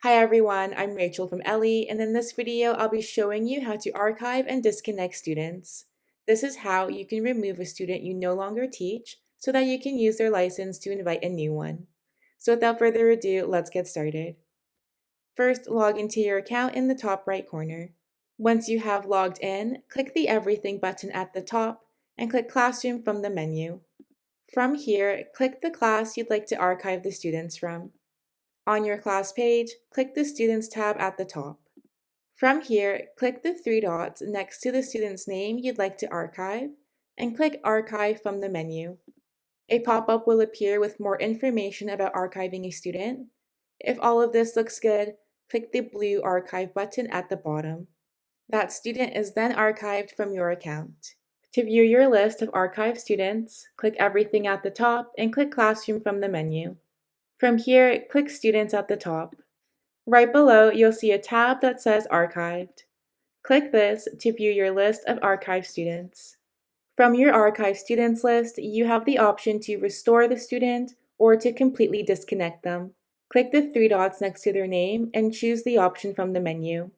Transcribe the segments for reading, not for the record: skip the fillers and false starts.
Hi everyone, I'm Rachel from Ellii, and in this video I'll be showing you how to archive and disconnect students. This is how you can remove a student you no longer teach so that you can use their license to invite a new one. So without further ado, let's get started. First, log into your account in the top right corner. Once you have logged in, click the Everything button at the top and click Classroom from the menu. From here, click the class you'd like to archive the students from. On your class page, click the Students tab at the top. From here, click the three dots next to the student's name you'd like to archive, and click Archive from the menu. A pop-up will appear with more information about archiving a student. If all of this looks good, click the blue Archive button at the bottom. That student is then archived from your account. To view your list of archived students, click Everything at the top and click Classroom from the menu. From here, click Students at the top. Right below, you'll see a tab that says Archived. Click this to view your list of archived students. From your archived students list, you have the option to restore the student or to completely disconnect them. Click the three dots next to their name and choose the option from the menu.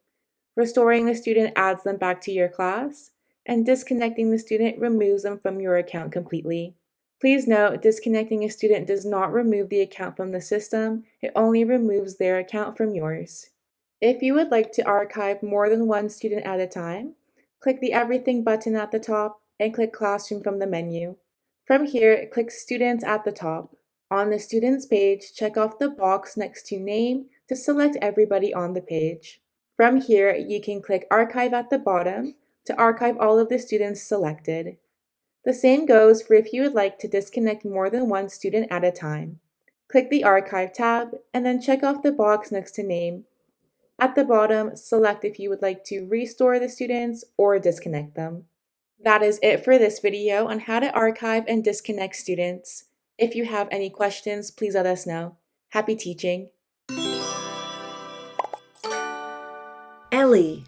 Restoring the student adds them back to your class, and disconnecting the student removes them from your account completely. Please note, disconnecting a student does not remove the account from the system, it only removes their account from yours. If you would like to archive more than one student at a time, click the Everything button at the top and click Classroom from the menu. From here, click Students at the top. On the Students page, check off the box next to Name to select everybody on the page. From here, you can click Archive at the bottom to archive all of the students selected. The same goes for if you would like to disconnect more than one student at a time. Click the Archive tab and then check off the box next to Name. At the bottom, select if you would like to restore the students or disconnect them. That is it for this video on how to archive and disconnect students. If you have any questions, please let us know. Happy teaching! Ellii.